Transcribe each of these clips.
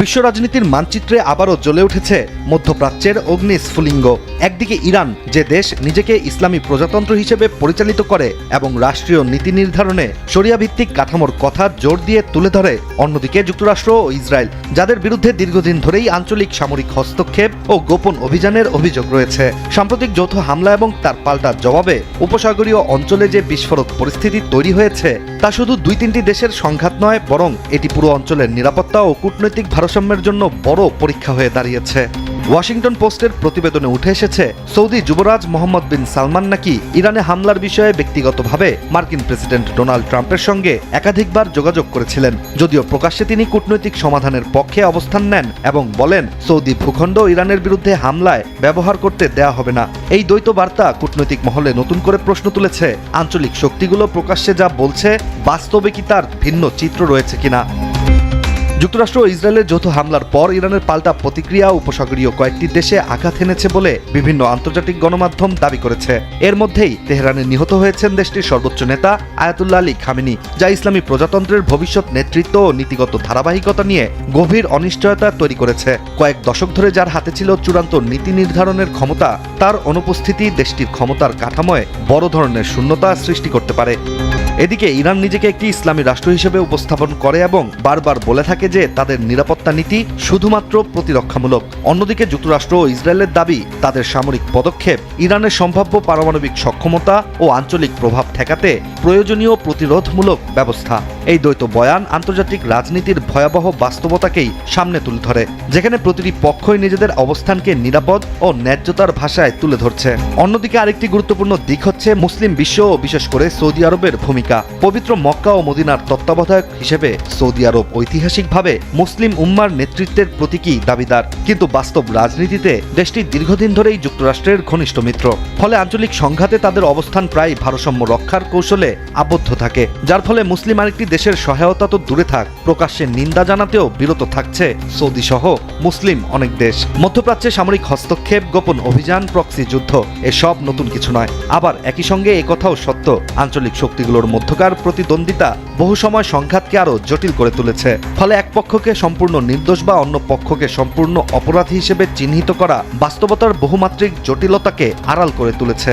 বিশ্ব রাজনীতির মানচিত্রে আবারও জ্বলে উঠেছে মধ্যপ্রাচ্যের অগ্নিস্ফুলিঙ্গ। একদিকে ইরান, যে দেশ নিজেকে ইসলামী প্রজাতন্ত্র হিসেবে পরিচালিত করে এবং রাষ্ট্রীয় নীতি নির্ধারণে শরিয়া ভিত্তিক কাঠামোর কথা জোর দিয়ে তুলে ধরে, অন্যদিকে যুক্তরাষ্ট্র ও ইসরায়েল, যাদের বিরুদ্ধে দীর্ঘদিন ধরেই আঞ্চলিক সামরিক হস্তক্ষেপ ও গোপন অভিযানের অভিযোগ রয়েছে। সাম্প্রতিক যৌথ হামলা এবং তার পাল্টা জবাবে উপসাগরীয় অঞ্চলে যে বিস্ফোরক পরিস্থিতি তৈরি হয়েছে, তা শুধু দুই তিনটি দেশের সংঘাত নয়, বরং এটি পুরো অঞ্চলের নিরাপত্তা ও কূটনৈতিক ভারসাম্যের জন্য বড় পরীক্ষা হয়ে দাঁড়িয়েছে। ওয়াশিংটন পোস্টের প্রতিবেদনে উঠে এসেছে, সৌদি যুবরাজ মোহাম্মদ বিন সালমান নাকি ইরানে হামলার বিষয়ে ব্যক্তিগতভাবে মার্কিন প্রেসিডেন্ট ডোনাল্ড ট্রাম্পের সঙ্গে একাধিকবার যোগাযোগ করেছিলেন, যদিও প্রকাশ্যে তিনি কূটনৈতিক সমাধানের পক্ষে অবস্থান নেন এবং বলেন সৌদি ভূখণ্ড ইরানের বিরুদ্ধে হামলায় ব্যবহার করতে দেয়া হবে না। এই দ্বৈত বার্তা কূটনৈতিক মহলে নতুন করে প্রশ্ন তুলেছে, আঞ্চলিক শক্তিগুলো প্রকাশ্যে যা বলছে, বাস্তবে কি তার ভিন্ন চিত্র রয়েছে কিনা। যুক্তরাষ্ট্র ও ইসরায়েলের যৌথ হামলার পর ইরানের পাল্টা প্রতিক্রিয়া উপসাগরীয় কয়েকটি দেশে আঘাত এনেছে বলে বিভিন্ন আন্তর্জাতিক গণমাধ্যম দাবি করেছে। এর মধ্যেই তেহরানে নিহত হয়েছেন দেশটির সর্বোচ্চ নেতা আয়াতুল্লাহ আলী খামেনি, যা ইসলামী প্রজাতন্ত্রের ভবিষ্যৎ নেতৃত্ব ও নীতিগত ধারাবাহিকতা নিয়ে গভীর অনিশ্চয়তা তৈরি করেছে। কয়েক দশক ধরে যার হাতে ছিল চূড়ান্ত নীতি নির্ধারণের ক্ষমতা, তার অনুপস্থিতি দেশটির ক্ষমতার কাঠামোয় বড় ধরনের শূন্যতা সৃষ্টি করতে পারে। এদিকে ইরান নিজেকে একটি ইসলামী রাষ্ট্র হিসেবে উপস্থাপন করে এবং বারবার বলে থাকে যে তাদের নিরাপত্তা নীতি শুধুমাত্র প্রতিরক্ষামূলক। অন্যদিকে যুক্তরাষ্ট্র ও ইসরায়েলের দাবি, তাদের সামরিক পদক্ষেপ ইরানের সম্ভাব্য পারমাণবিক সক্ষমতা ও আঞ্চলিক প্রভাব ঠেকাতে প্রয়োজনীয় প্রতিরোধমূলক ব্যবস্থা। এই দ্বৈত বয়ান আন্তর্জাতিক রাজনীতির ভয়াবহ বাস্তবতাকেই সামনে তুলে ধরে, যেখানে প্রতিটি পক্ষই নিজেদের অবস্থানকে নিরাপদ ও ন্যায্যতার ভাষায় তুলে ধরছে। অন্যদিকে আরেকটি গুরুত্বপূর্ণ দিক হচ্ছে মুসলিম বিশ্ব ও বিশেষ করে সৌদি আরবের ভূমিকা। পবিত্র মক্কা ও মদিনার তত্ত্বাবধায়ক হিসেবে সৌদি আরব ঐতিহাসিকভাবে মুসলিম উম্মার নেতৃত্বের প্রতীকী দাবিদার, কিন্তু বাস্তব রাজনীতিতে দেশটি দীর্ঘদিন ধরেই যুক্তরাষ্ট্রের ঘনিষ্ঠ মিত্র। ফলে আঞ্চলিক সংঘাতে তাদের অবস্থান প্রায় ভারসাম্য রক্ষার কৌশলে আবদ্ধ থাকে, যার ফলে মুসলিম আরেকটি দেশের সহায়তা তো দূরে থাক, প্রকাশ্যে নিন্দা জানাতেও বিরত থাকছে সৌদি সহ মুসলিম অনেক দেশ। মধ্যপ্রাচ্যে সামরিক হস্তক্ষেপ, গোপন অভিযান, প্রক্সি যুদ্ধ, এসব নতুন কিছু নয়। আবার একই সঙ্গে একথাও সত্য, আঞ্চলিক শক্তিগুলোর মধ্যকার প্রতিদ্বন্দ্বিতা বহু সময় সংঘাতকে আরও জটিল করে তুলেছে। ফলে এক পক্ষকে সম্পূর্ণ নির্দোষ বা অন্য পক্ষকে সম্পূর্ণ অপরাধী হিসেবে চিহ্নিত করা বাস্তবতার বহুমাত্রিক জটিলতাকে আড়াল করে তুলেছে।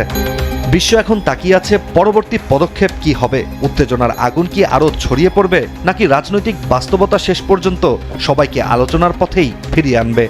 বিশ্ব এখন তাকিয়ে আছে পরবর্তী পদক্ষেপ কি হবে। উত্তেজনার আগুন কি আরও ছড়িয়ে পড়বে, নাকি রাজনৈতিক বাস্তবতা শেষ পর্যন্ত সবাইকে আলোচনার পথেই ফিরিয়ে আনবে।